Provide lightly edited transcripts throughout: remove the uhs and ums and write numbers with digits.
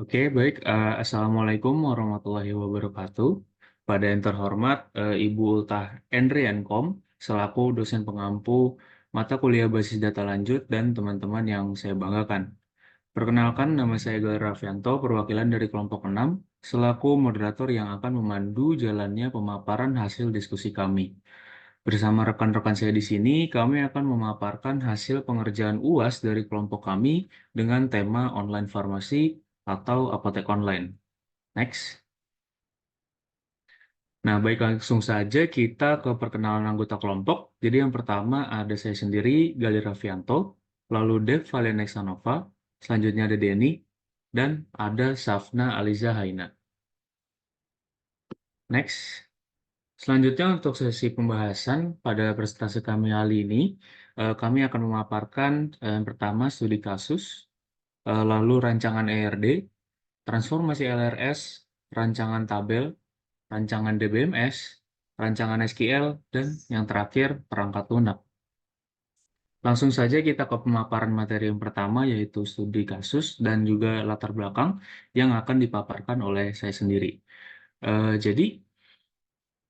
Oke, baik. Assalamualaikum warahmatullahi wabarakatuh. Pada yang terhormat, Ibu Ultah Endriankom, selaku dosen pengampu mata kuliah basis data lanjut dan teman-teman yang saya banggakan. Perkenalkan, nama saya Galar Raffianto, perwakilan dari kelompok 6, selaku moderator yang akan memandu jalannya pemaparan hasil diskusi kami. Bersama rekan-rekan saya di sini, kami akan memaparkan hasil pengerjaan UAS dari kelompok kami dengan tema online farmasi atau apotek online. Next. Nah, baik langsung saja kita ke perkenalan anggota kelompok. Jadi yang pertama ada saya sendiri, Gali Raffianto, lalu Dev Valianexanova, selanjutnya ada Denny, dan ada Safna Aliza Haina. Next. Selanjutnya untuk sesi pembahasan pada presentasi kami kali ini, kami akan memaparkan yang pertama studi kasus, lalu rancangan ERD, transformasi LRS, rancangan tabel, rancangan DBMS, rancangan SQL, dan yang terakhir perangkat lunak. Langsung saja kita ke pemaparan materi yang pertama yaitu studi kasus dan juga latar belakang yang akan dipaparkan oleh saya sendiri. Jadi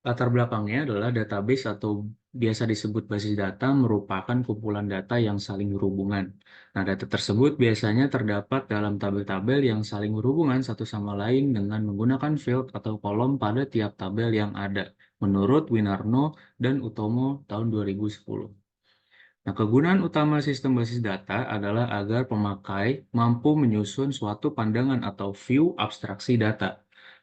latar belakangnya adalah database atau biasa disebut basis data merupakan kumpulan data yang saling berhubungan. Nah, data tersebut biasanya terdapat dalam tabel-tabel yang saling berhubungan satu sama lain dengan menggunakan field atau kolom pada tiap tabel yang ada, menurut Winarno dan Utomo tahun 2010. Nah, kegunaan utama sistem basis data adalah agar pemakai mampu menyusun suatu pandangan atau view abstraksi data.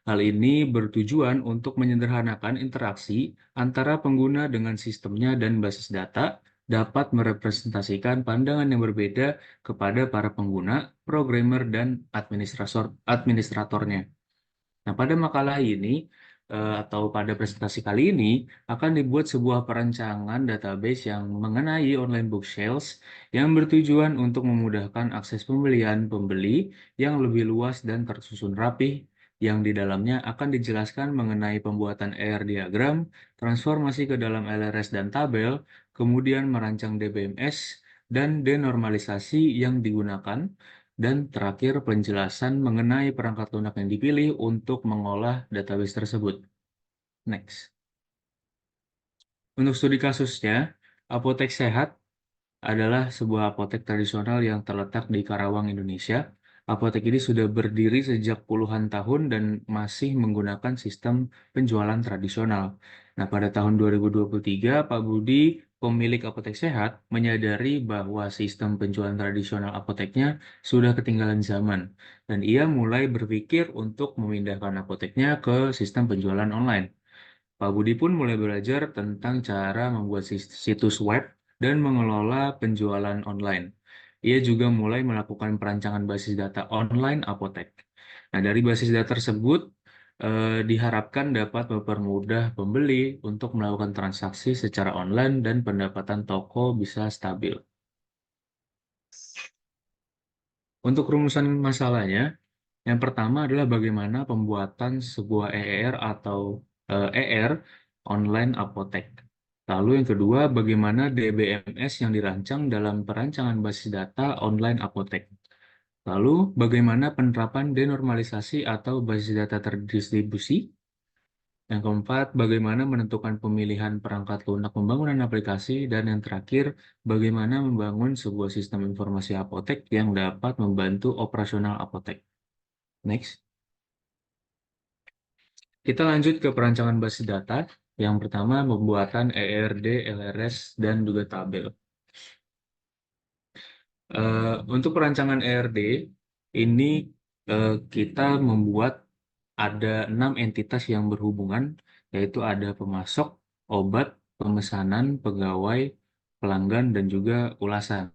Hal ini bertujuan untuk menyederhanakan interaksi antara pengguna dengan sistemnya dan basis data dapat merepresentasikan pandangan yang berbeda kepada para pengguna, programmer, dan administratornya. Nah, pada makalah ini atau pada presentasi kali ini akan dibuat sebuah perancangan database yang mengenai online bookshelves yang bertujuan untuk memudahkan akses pembelian pembeli yang lebih luas dan tersusun rapih, yang di dalamnya akan dijelaskan mengenai pembuatan ER diagram, transformasi ke dalam LRS dan tabel, kemudian merancang DBMS, dan denormalisasi yang digunakan, dan terakhir, penjelasan mengenai perangkat lunak yang dipilih untuk mengolah database tersebut. Next. Untuk studi kasusnya, Apotek Sehat adalah sebuah apotek tradisional yang terletak di Karawang, Indonesia. Apotek ini sudah berdiri sejak puluhan tahun dan masih menggunakan sistem penjualan tradisional. Nah, pada tahun 2023, Pak Budi, pemilik Apotek Sehat, menyadari bahwa sistem penjualan tradisional apoteknya sudah ketinggalan zaman, dan ia mulai berpikir untuk memindahkan apoteknya ke sistem penjualan online. Pak Budi pun mulai belajar tentang cara membuat situs web dan mengelola penjualan online. Ia juga mulai melakukan perancangan basis data online apotek. Nah, dari basis data tersebut diharapkan dapat mempermudah pembeli untuk melakukan transaksi secara online dan pendapatan toko bisa stabil. Untuk rumusan masalahnya, yang pertama adalah bagaimana pembuatan sebuah EER atau ER online apotek. Lalu yang kedua, bagaimana DBMS yang dirancang dalam perancangan basis data online apotek. Lalu, bagaimana penerapan denormalisasi atau basis data terdistribusi. Yang keempat, bagaimana menentukan pemilihan perangkat lunak pembangunan aplikasi. Dan yang terakhir, bagaimana membangun sebuah sistem informasi apotek yang dapat membantu operasional apotek. Next. Kita lanjut ke perancangan basis data. Yang pertama, pembuatan ERD, LRS, dan juga tabel. Untuk perancangan ERD, ini kita membuat ada 6 entitas yang berhubungan, yaitu ada pemasok, obat, pemesanan, pegawai, pelanggan, dan juga ulasan.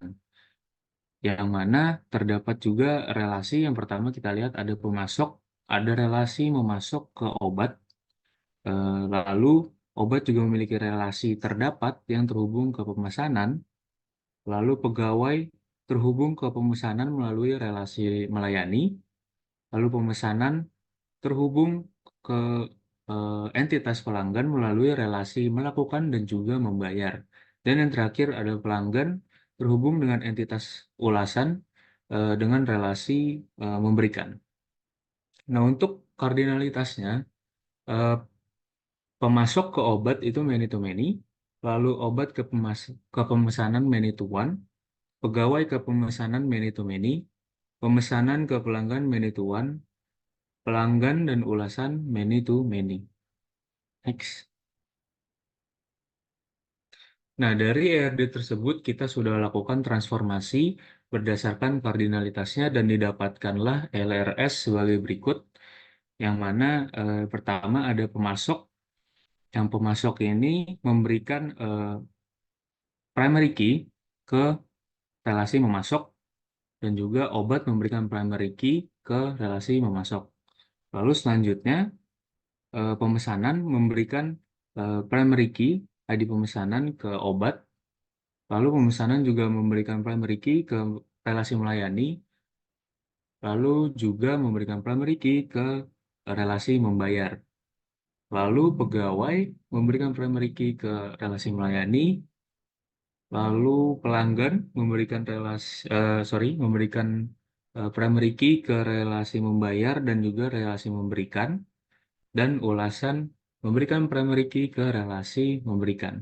Yang mana terdapat juga relasi, yang pertama kita lihat ada pemasok, ada relasi memasok ke obat. Lalu, obat juga memiliki relasi terdapat yang terhubung ke pemesanan, lalu pegawai terhubung ke pemesanan melalui relasi melayani, lalu pemesanan terhubung ke entitas pelanggan melalui relasi melakukan dan juga membayar. Dan yang terakhir ada pelanggan terhubung dengan entitas ulasan dengan relasi memberikan. Nah, untuk kardinalitasnya, eh, pemasok ke obat itu many to many, lalu obat ke pemesanan many to one, pegawai ke pemesanan many to many, pemesanan ke pelanggan many to one, pelanggan dan ulasan many to many. Next. Nah, dari ERD tersebut kita sudah lakukan transformasi berdasarkan kardinalitasnya dan didapatkanlah LRS sebagai berikut, yang mana pertama ada pemasok, yang pemasok ini memberikan primary key ke relasi memasok dan juga obat memberikan primary key ke relasi memasok. Lalu selanjutnya pemesanan memberikan primary key ID pemesanan ke obat. Lalu pemesanan juga memberikan primary key ke relasi melayani, lalu juga memberikan primary key ke relasi membayar. Lalu pegawai memberikan primary key ke relasi melayani, lalu pelanggan memberikan memberikan primary key ke relasi membayar dan juga relasi memberikan, dan ulasan memberikan primary key ke relasi memberikan.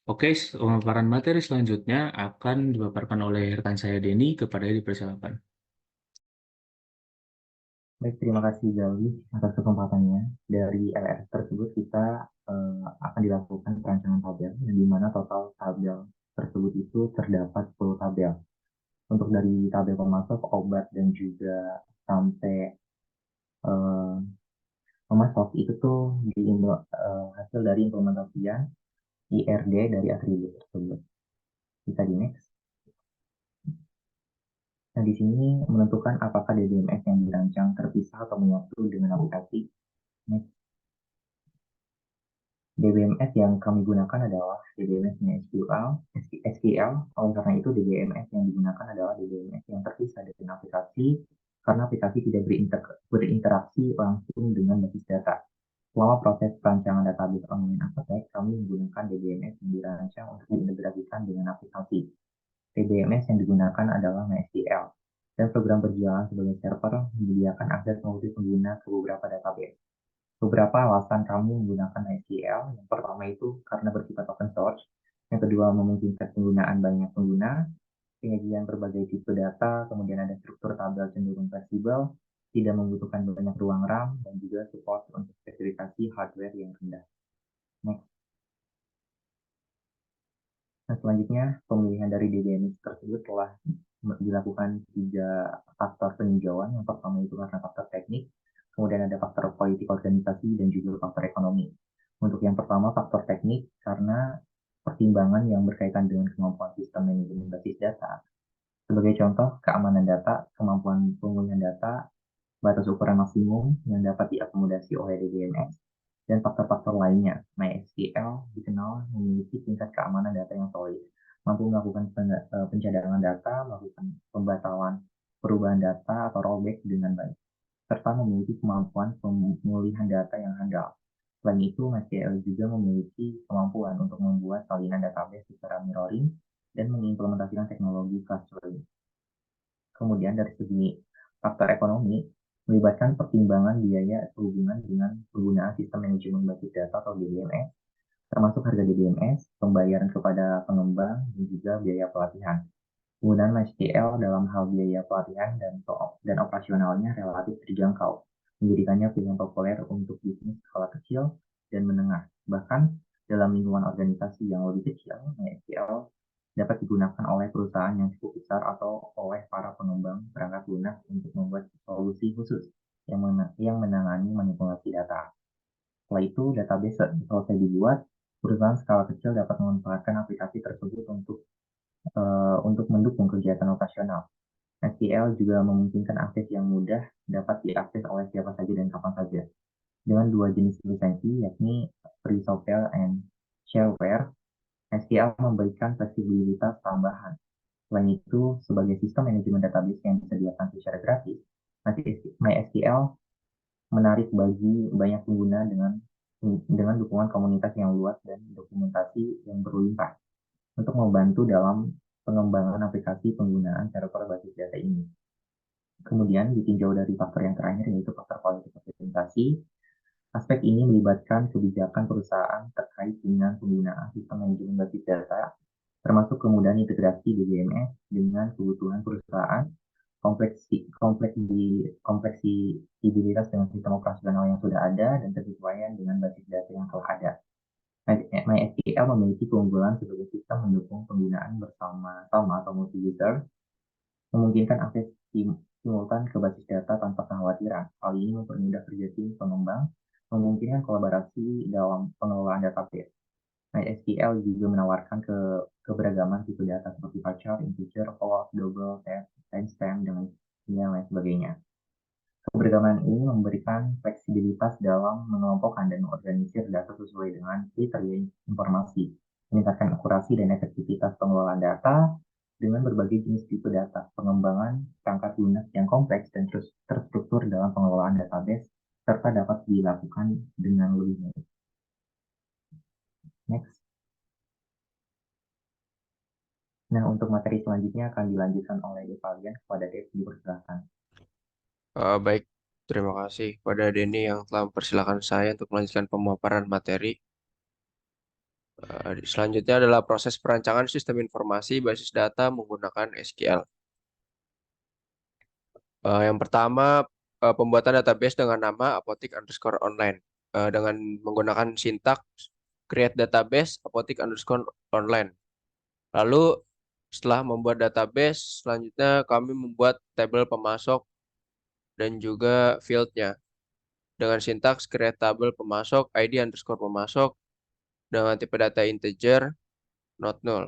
Oke, pemaparan materi selanjutnya akan dipaparkan oleh rekan saya Denny. Kepada dipersilakan. Baik, terima kasih Galih atas kesempatannya. Dari LRS tersebut kita akan dilakukan perancangan tabel, yang dimana total tabel tersebut itu terdapat 10 tabel. Untuk dari tabel pemasok, obat, dan juga sampai eh, pemasok itu tuh hasil dari implementasian IRD dari atribut tersebut. Bisa di next. Nah, di sini menentukan apakah DBMS yang dirancang terpisah atau menyatu dengan aplikasi. Next. DBMS yang kami gunakan adalah DBMS dengan SQL. Oleh karena itu, DBMS yang digunakan adalah DBMS yang terpisah dengan aplikasi, karena aplikasi tidak berinteraksi langsung dengan basis data. Selama proses perancangan database online Apotek, kami menggunakan DBMS yang dirancang untuk diintegrasikan dengan aplikasi. DBMS yang digunakan adalah MySQL, dan program berjalan sebagai server menyediakan akses multi pengguna ke beberapa database. Beberapa alasan kami menggunakan MySQL, yang pertama itu karena bersifat open source, yang kedua memungkinkan penggunaan banyak pengguna, penyajian berbagai tipe data, kemudian ada struktur tabel cenderung fleksibel, tidak membutuhkan banyak ruang RAM, dan juga support untuk spesifikasi hardware yang rendah. Next. Nah, selanjutnya, pemilihan dari DBMS tersebut telah dilakukan 3 faktor peninjauan. Yang pertama itu karena faktor teknik, kemudian ada faktor politik organisasi, dan juga faktor ekonomi. Untuk yang pertama, faktor teknik, karena pertimbangan yang berkaitan dengan kemampuan sistem manajemen basis data. Sebagai contoh, keamanan data, kemampuan pemulihan data, batas ukuran maksimum yang dapat diakomodasi oleh DBMS, dan faktor-faktor lainnya. MySQL dikenal memiliki tingkat keamanan data yang solid, mampu melakukan pencadangan data, melakukan pembatalan perubahan data atau rollback dengan baik, serta memiliki kemampuan pemulihan data yang handal. Selain itu, MySQL juga memiliki kemampuan untuk membuat salinan database secara mirroring dan mengimplementasikan teknologi clustering. Kemudian dari segi faktor ekonomi, melibatkan pertimbangan biaya sehubungan dengan penggunaan sistem manajemen basis data atau DBMS, termasuk harga DBMS, pembayaran kepada pengembang, dan juga biaya pelatihan. Penggunaan MySQL dalam hal biaya pelatihan dan operasionalnya relatif terjangkau, menjadikannya pilihan populer untuk bisnis skala kecil dan menengah. Bahkan dalam lingkungan organisasi yang lebih kecil, MySQL dapat digunakan oleh perusahaan yang cukup besar atau oleh para pengembang perangkat lunak untuk membuat solusi khusus yang menangani manipulasi data. Setelah itu, database selesai dibuat, perusahaan skala kecil dapat memanfaatkan aplikasi tersebut untuk mendukung kegiatan operasional. SQL juga memungkinkan akses yang mudah dapat diakses oleh siapa saja dan kapan saja. Dengan 2 jenis lisensi, yakni free software and shareware, SQL memberikan fleksibilitas tambahan. Selain itu, sebagai sistem manajemen database yang disediakan secara gratis, MySQL menarik bagi banyak pengguna dengan dukungan komunitas yang luas dan dokumentasi yang berlimpah untuk membantu dalam pengembangan aplikasi penggunaan server basis data ini. Kemudian ditinjau dari faktor yang terakhir yaitu faktor kualitas presentasi. Aspek ini melibatkan kebijakan perusahaan terkait dengan penggunaan sistem manajemen basis data, termasuk kemudahan integrasi DBMS dengan kebutuhan perusahaan, kompleksibilitas dengan sistem operasional yang sudah ada, dan kesesuaian dengan basis data yang telah ada. MySQL memiliki keunggulan sebagai sistem mendukung penggunaan bersama-sama atau multi-user, memungkinkan akses simultan ke basis data tanpa kekhawatiran. Hal ini mempermudah kerja tim pengembang, memungkinkan kolaborasi dalam pengelolaan database. MySQL juga menawarkan keberagaman tipe data seperti varchar, integer, float, double, text, timestamp, dan lain sebagainya. Keberagaman ini memberikan fleksibilitas dalam mengelompokkan dan mengorganisir data sesuai dengan kriteria informasi, meningkatkan akurasi dan efektivitas pengelolaan data dengan berbagai jenis tipe data, pengembangan perangkat lunak yang kompleks dan terstruktur dalam pengelolaan database, serta dapat dilakukan dengan lebih baik. Next. Nah, untuk materi selanjutnya akan dilanjutkan oleh Devalian. Kepada Dev, dipersilakan. Baik, terima kasih kepada Denny yang telah mempersilahkan saya untuk melanjutkan pemaparan materi. Selanjutnya adalah proses perancangan sistem informasi basis data menggunakan SQL. Yang pertama, pembuatan database dengan nama apotik_online dengan menggunakan sintaks create database apotik_online. Lalu setelah membuat database, selanjutnya kami membuat tabel pemasok dan juga fieldnya dengan sintaks create tabel pemasok ID_pemasok dengan tipe data integer not null.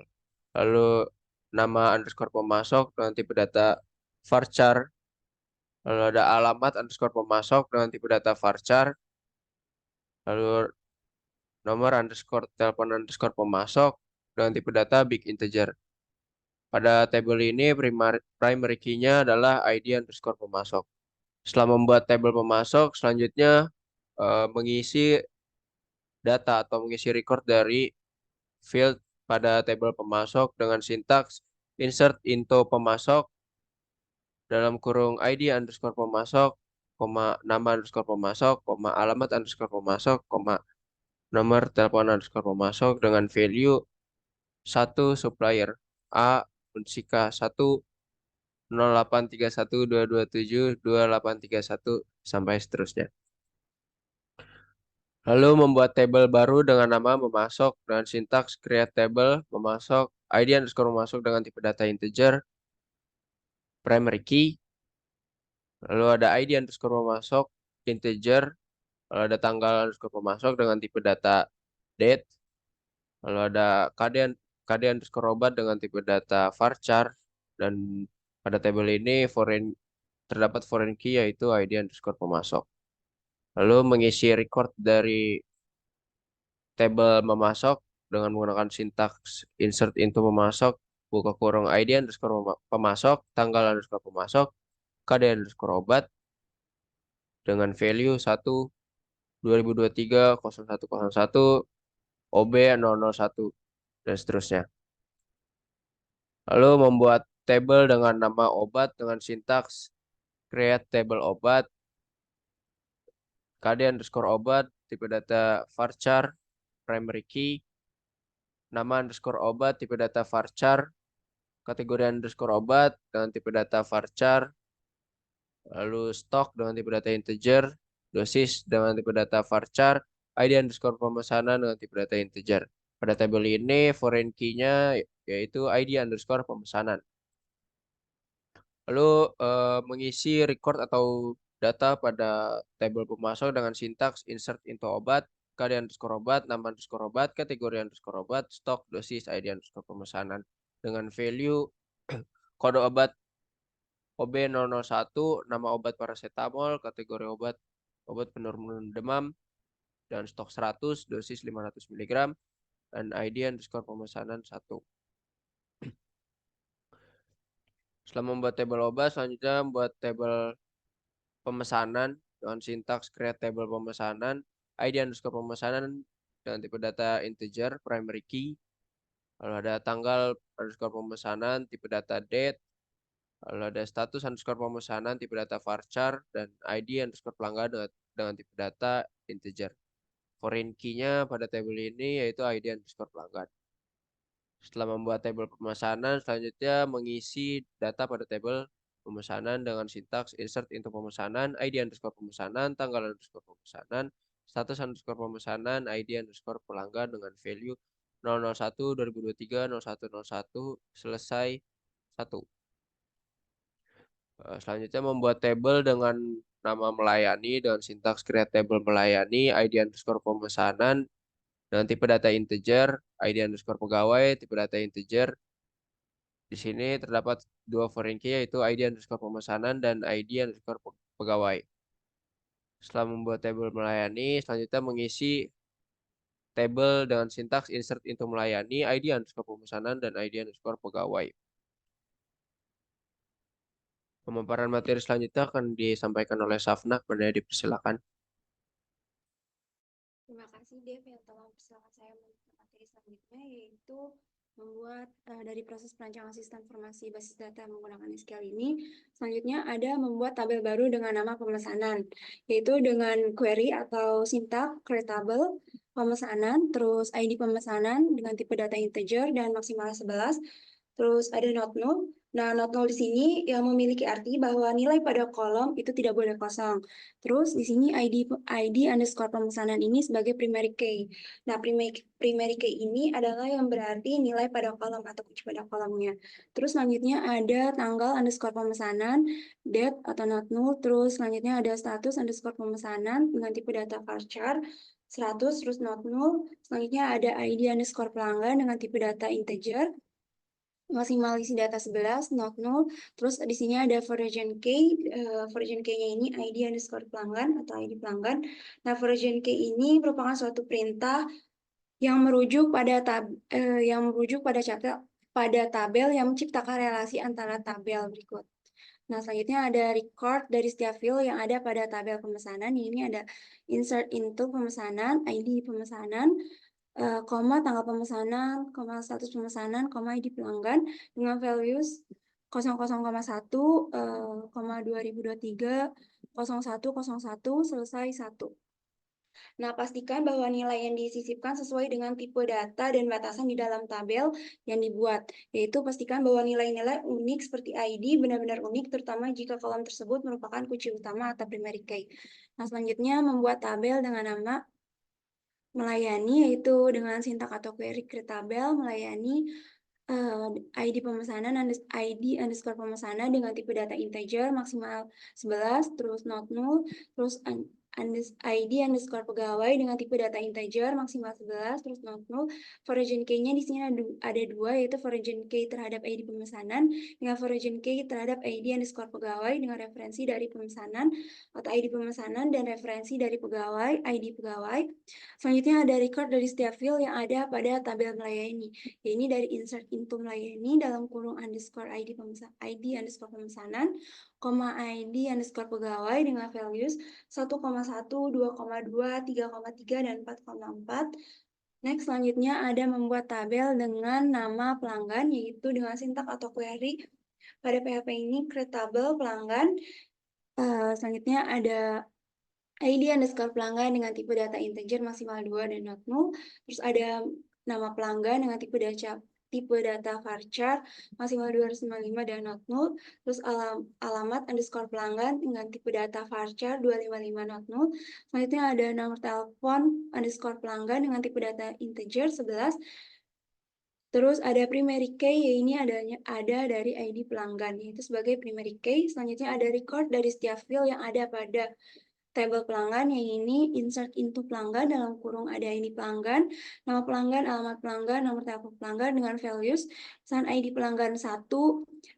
Lalu nama underscore pemasok dengan tipe data varchar. Lalu ada alamat underscore pemasok dengan tipe data varchar. Lalu nomor underscore telepon underscore pemasok dengan tipe data big integer. Pada tabel ini primary key-nya adalah ID_pemasok. Setelah membuat tabel pemasok, selanjutnya mengisi data atau mengisi record dari field pada tabel pemasok dengan sintaks insert into pemasok dalam kurung ID_pemasok, nama underscore pemasok, alamat underscore pemasok, nomor telepon underscore pemasok dengan value 1 supplier A Unsika 1 0831227281 sampai seterusnya. Lalu membuat tabel baru dengan nama memasok dengan sintaks create table memasok ID_pemasok dengan tipe data integer primary key. Lalu ada ID_pemasok integer. Lalu ada tanggal underscore pemasok dengan tipe data date. Lalu ada KD_underscore obat dengan tipe data varchar. Dan pada tabel ini terdapat foreign key yaitu ID_underscore pemasok. Lalu mengisi record dari tabel memasok dengan menggunakan sintaks insert into memasok, buka kurung ID_pemasok, tanggal underscore pemasok, KD_underscore obat dengan value 1 2023 0101 OB 001 dan seterusnya. Lalu membuat tabel dengan nama obat dengan sintaks create table obat, KD_underscore obat, tipe data varchar, primary key, nama underscore obat, tipe data varchar, kategori underscore obat dengan tipe data varchar, lalu stok dengan tipe data integer, dosis dengan tipe data varchar, ID_underscore pemesanan dengan tipe data integer. Pada tabel ini foreign key-nya yaitu ID_underscore pemesanan. Lalu mengisi record atau data pada tabel pemasok dengan sintaks insert into obat, KD_underscore obat, nama underscore obat, kategori underscore obat, stok, dosis, ID_underscore pemesanan dengan value kode obat OB 001, nama obat paracetamol, kategori obat penurun demam, dan stok 100, dosis 500 mg, dan ID_underscore pemesanan 1. Setelah membuat tabel obat, selanjutnya membuat tabel pemesanan dengan sintaks create table pemesanan, ID_underscore pemesanan dengan tipe data integer, primary key. Lalu ada tanggal underscore pemesanan, tipe data date. Lalu ada status underscore pemesanan, tipe data varchar, dan ID underscore pelanggan dengan tipe data integer. Foreign key-nya pada tabel ini yaitu ID underscore pelanggan. Setelah membuat tabel pemesanan, selanjutnya mengisi data pada tabel pemesanan dengan sintaks insert into pemesanan, ID underscore pemesanan, tanggal underscore pemesanan, status underscore pemesanan, ID underscore pelanggan dengan value 001 2023 0101 selesai 1. Selanjutnya membuat tabel dengan nama melayani dengan sintaks create table melayani, ID underscore pemesanan dengan tipe data integer, ID underscore pegawai, tipe data integer. Di sini terdapat dua foreign key yaitu ID underscore pemesanan dan ID underscore pegawai. Setelah membuat tabel melayani, selanjutnya mengisi tabel dengan sintaks insert into melayani, ID underscore pemesanan dan ID underscore pegawai. Pemaparan materi selanjutnya akan disampaikan oleh Safna. Kepada dipersilakan. Terima kasih Dev yang telah mempersilahkan saya untuk materi selanjutnya, yaitu membuat dari proses perancangan sistem informasi basis data menggunakan SQL ini. Selanjutnya ada membuat tabel baru dengan nama pemesanan, yaitu dengan query atau sintak create table pemesanan, terus ID pemesanan dengan tipe data integer dan maksimal 11. Terus ada not null. Nah, not null di sini yang memiliki arti bahwa nilai pada kolom itu tidak boleh kosong. Terus di sini ID underscore pemesanan ini sebagai primary key. Nah, primary key ini adalah yang berarti nilai pada kolom atau kunci pada kolomnya. Terus selanjutnya ada tanggal underscore pemesanan, date atau not null. Terus selanjutnya ada status underscore pemesanan dengan tipe data varchar 100, terus not null. Selanjutnya ada ID underscore pelanggan dengan tipe data integer. Maksimal isi data 11, not null. Terus di sini ada version key. Version key-nya ini ID underscore pelanggan atau ID pelanggan. Nah, version key ini merupakan suatu perintah yang merujuk pada tabel yang menciptakan relasi antara tabel berikut. Nah, selanjutnya ada record dari setiap field yang ada pada tabel pemesanan. Ini ada insert into pemesanan, ID pemesanan, koma tanggal pemesanan, koma status pemesanan, koma ID pelanggan dengan values 00,1, 2023, 0101 selesai 1. Nah, pastikan bahwa nilai yang disisipkan sesuai dengan tipe data dan batasan di dalam tabel yang dibuat. Yaitu pastikan bahwa nilai-nilai unik seperti ID benar-benar unik, terutama jika kolom tersebut merupakan kunci utama atau primary key. Nah, selanjutnya membuat tabel dengan nama melayani, yaitu dengan sintak atau query create tabel melayani ID pemesanan ID underscore pemesanan dengan tipe data integer maksimal 11, terus not null, terus ID underscore pegawai dengan tipe data integer maksimal 11, terus not null. Version key-nya di sini ada dua, yaitu version key terhadap ID pemesanan dengan version key terhadap ID underscore pegawai dengan referensi dari pemesanan atau ID pemesanan dan referensi dari pegawai, ID pegawai. Selanjutnya ada record dari setiap field yang ada pada tabel melayani. Ini dari insert into melayani dalam kurung underscore ID underscore pemesanan, koma ID underscore pegawai dengan values 1,1, 2,2, 3,3, dan 4,4. Next, selanjutnya ada membuat tabel dengan nama pelanggan, yaitu dengan sintak atau query. Pada PHP ini create tabel pelanggan. Selanjutnya ada ID underscore pelanggan dengan tipe data integer maksimal 2 dan not null. Terus ada nama pelanggan dengan tipe data varchar maksimal 255 dan not null. Terus alamat underscore pelanggan dengan tipe data varchar 255 not null. Selanjutnya ada nomor telepon underscore pelanggan dengan tipe data integer 11. Terus ada primary key, ini ada dari ID pelanggan, yaitu sebagai primary key. Selanjutnya ada record dari setiap field yang ada pada tabel pelanggan, yang ini insert into pelanggan dalam kurung ada ini pelanggan, nama pelanggan, alamat pelanggan, nomor telepon pelanggan dengan values, misalkan ID pelanggan 1,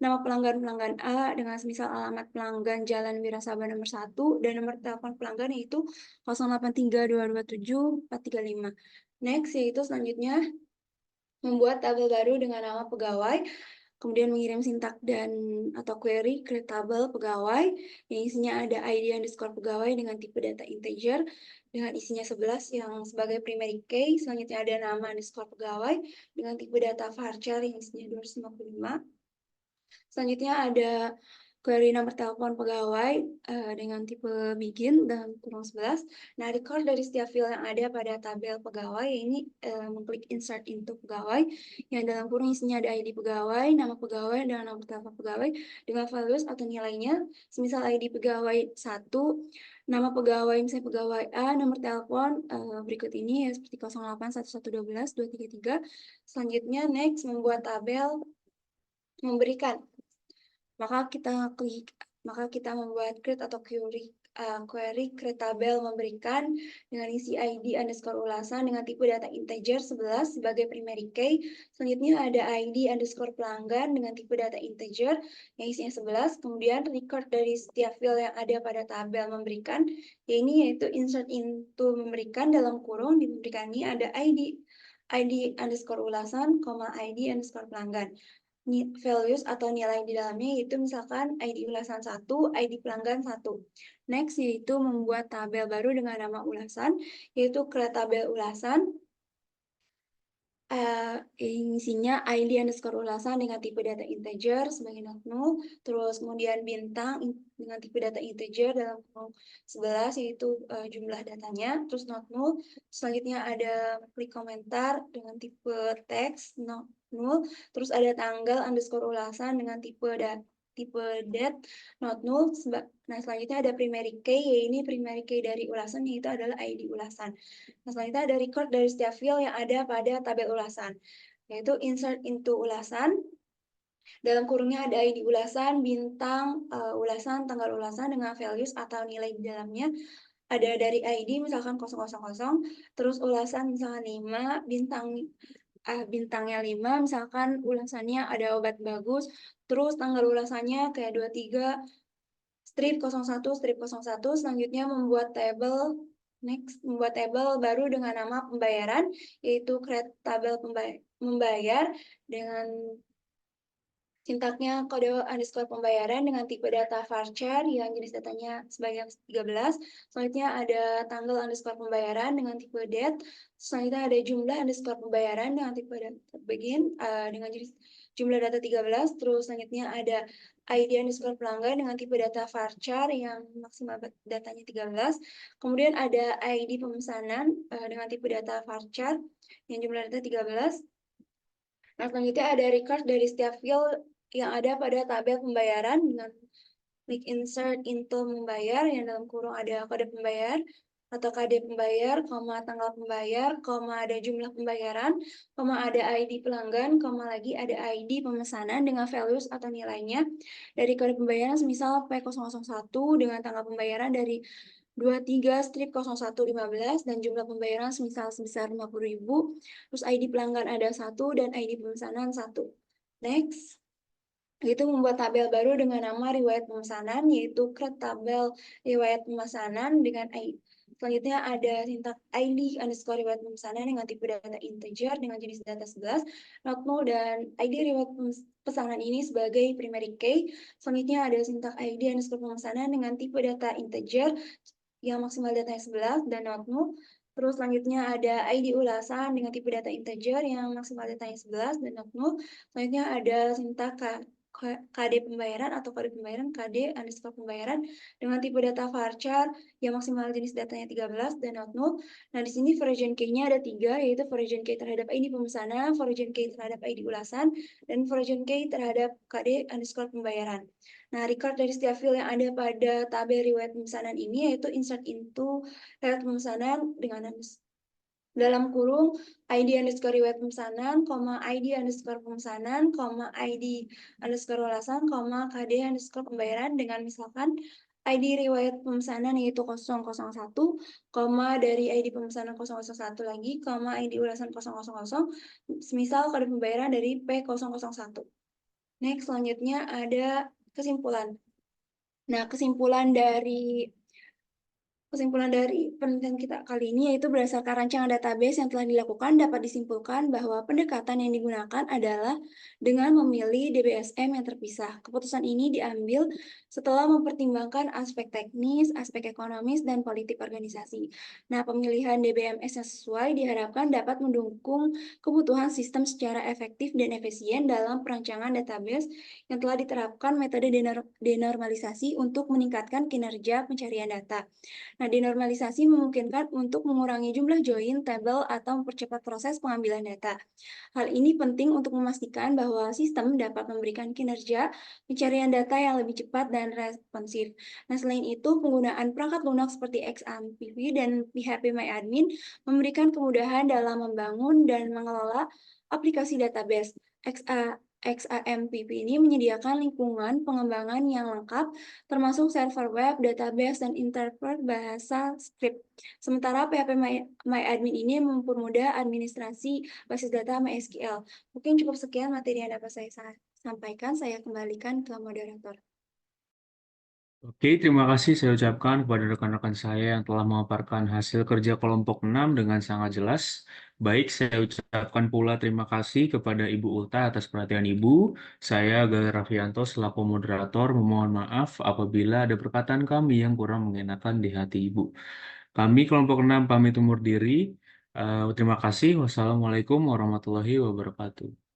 nama pelanggan A dengan misal alamat pelanggan Jalan Wirasabah nomor 1, dan nomor telepon pelanggan yaitu 0832274435. Next, yaitu selanjutnya membuat tabel baru dengan nama pegawai, kemudian mengirim sintak atau query create tabel pegawai yang isinya ada ID underscore pegawai dengan tipe data integer dengan isinya 11 yang sebagai primary key. Selanjutnya ada nama underscore pegawai dengan tipe data varchar yang isinya 255. Selanjutnya ada query nomor telepon pegawai dengan tipe begin dan kurung 11. Nah, record dari setiap field yang ada pada tabel pegawai ini mengklik insert into pegawai yang dalam kurung isinya ada ID pegawai, nama pegawai, dan nomor telepon pegawai dengan values atau nilainya. Semisal ID pegawai 1, nama pegawai misalnya pegawai A, nomor telepon berikut ini ya seperti 081112 233. Selanjutnya next membuat tabel memberikan. Maka kita membuat create atau query create tabel memberikan dengan isi ID underscore ulasan dengan tipe data integer 11 sebagai primary key. Selanjutnya ada ID underscore pelanggan dengan tipe data integer yang isinya 11. Kemudian record dari setiap field yang ada pada tabel memberikan, yaitu insert into memberikan dalam kurung di memberikan ini ada ID underscore ulasan, ID underscore pelanggan. Values atau nilai di dalamnya yaitu misalkan ID ulasan 1, ID pelanggan 1. Next yaitu membuat tabel baru dengan nama ulasan, yaitu create tabel ulasan. Isinya ID underscore ulasan dengan tipe data integer sebagai not null, terus kemudian bintang dengan tipe data integer dalam kurung 11 yaitu jumlah datanya, terus not null. Selanjutnya ada klik komentar dengan tipe teks not null, terus ada tanggal underscore ulasan dengan tipe date not null. Nah, selanjutnya ada primary key, yaitu primary key dari ulasan yaitu adalah ID ulasan. Nah, selanjutnya ada record dari setiap field yang ada pada tabel ulasan, yaitu insert into ulasan. Dalam kurungnya ada ID ulasan, bintang, ulasan, tanggal ulasan dengan values atau nilai di dalamnya. Ada dari ID misalkan 000, terus ulasan misalkan 5, bintangnya 5, misalkan ulasannya ada obat bagus, terus tanggal ulasannya kayak 23, strip 01, strip 01. Selanjutnya membuat tabel. Next, membuat tabel baru dengan nama pembayaran, yaitu create tabel membayar dengan sintaknya kode underscore pembayaran dengan tipe data varchar yang jenis datanya sebanyak 13. Selanjutnya ada tanggal underscore pembayaran dengan tipe date. Selanjutnya ada jumlah underscore pembayaran dengan tipe data begin dengan jenis jumlah data 13. Terus selanjutnya ada ID underscore pelanggan dengan tipe data varchar yang maksimal datanya 13. Kemudian ada ID pemesanan dengan tipe data varchar yang jumlah data 13. Nah, selanjutnya ada record dari setiap field yang ada pada tabel pembayaran dengan klik insert into membayar yang dalam kurung ada kode pembayar atau KD pembayar, tanggal pembayar, ada jumlah pembayaran, ada ID pelanggan, lagi ada ID pemesanan dengan values atau nilainya dari kode pembayaran semisal P001 dengan tanggal pembayaran dari 23 strip 0115 dan jumlah pembayaran semisal sebesar 50.000, terus ID pelanggan ada 1 dan ID pemesanan 1. Next, itu membuat tabel baru dengan nama riwayat pemesanan, yaitu create tabel riwayat pemesanan dengan ID. Selanjutnya ada sintak ID underscore riwayat pemesanan dengan tipe data integer dengan jenis data 11, not null, dan ID riwayat pesanan ini sebagai primary key. Selanjutnya ada sintak ID underscore pemesanan dengan tipe data integer yang maksimal datanya 11 dan not null. Terus selanjutnya ada ID ulasan dengan tipe data integer yang maksimal datanya 11 dan not null. Selanjutnya ada sintak KD pembayaran atau kode pembayaran KD underscore pembayaran dengan tipe data varchar yang maksimal jenis datanya 13 dan not null. Nah, di sini version key-nya ada 3, yaitu version key terhadap ID pemesanan, version key terhadap ID ulasan, dan version key terhadap KD underscore pembayaran. Nah, record dari setiap field yang ada pada tabel riwayat pemesanan ini yaitu insert into riwayat pemesanan dengan dalam kurung ID underscore riwayat pemesanan, ID underscore pemesanan, ID underscore ulasan, KD underscore pembayaran dengan misalkan ID riwayat pemesanan yaitu 001, dari ID pemesanan 001 lagi, ID ulasan 000, semisal kode pembayaran dari P001. Next, selanjutnya ada kesimpulan. Nah, kesimpulan dari Kesimpulan dari penelitian kita kali ini yaitu berdasarkan rancangan database yang telah dilakukan dapat disimpulkan bahwa pendekatan yang digunakan adalah dengan memilih DBSM yang terpisah. Keputusan ini diambil setelah mempertimbangkan aspek teknis, aspek ekonomis, dan politik organisasi. Nah, pemilihan DBMS yang sesuai diharapkan dapat mendukung kebutuhan sistem secara efektif dan efisien dalam perancangan database yang telah diterapkan metode denormalisasi untuk meningkatkan kinerja pencarian data. Nah, denormalisasi memungkinkan untuk mengurangi jumlah join, tabel, atau mempercepat proses pengambilan data. Hal ini penting untuk memastikan bahwa sistem dapat memberikan kinerja pencarian data yang lebih cepat dan responsif. Nah, selain itu, penggunaan perangkat lunak seperti XAMPP dan PHP-MyAdmin memberikan kemudahan dalam membangun dan mengelola aplikasi database. XAMPP ini menyediakan lingkungan pengembangan yang lengkap, termasuk server web, database, dan interpreter bahasa script. Sementara PHP-MyAdmin ini mempermudah administrasi basis data MySQL. Mungkin cukup sekian materi yang dapat saya sampaikan. Saya kembalikan ke moderator. Oke, terima kasih saya ucapkan kepada rekan-rekan saya yang telah memaparkan hasil kerja kelompok 6 dengan sangat jelas. Baik, saya ucapkan pula terima kasih kepada Ibu Ulta atas perhatian Ibu. Saya Gagal Raffianto selaku moderator memohon maaf apabila ada perkataan kami yang kurang mengenakan di hati Ibu. Kami kelompok 6 pamit undur diri. Terima kasih. Wassalamualaikum warahmatullahi wabarakatuh.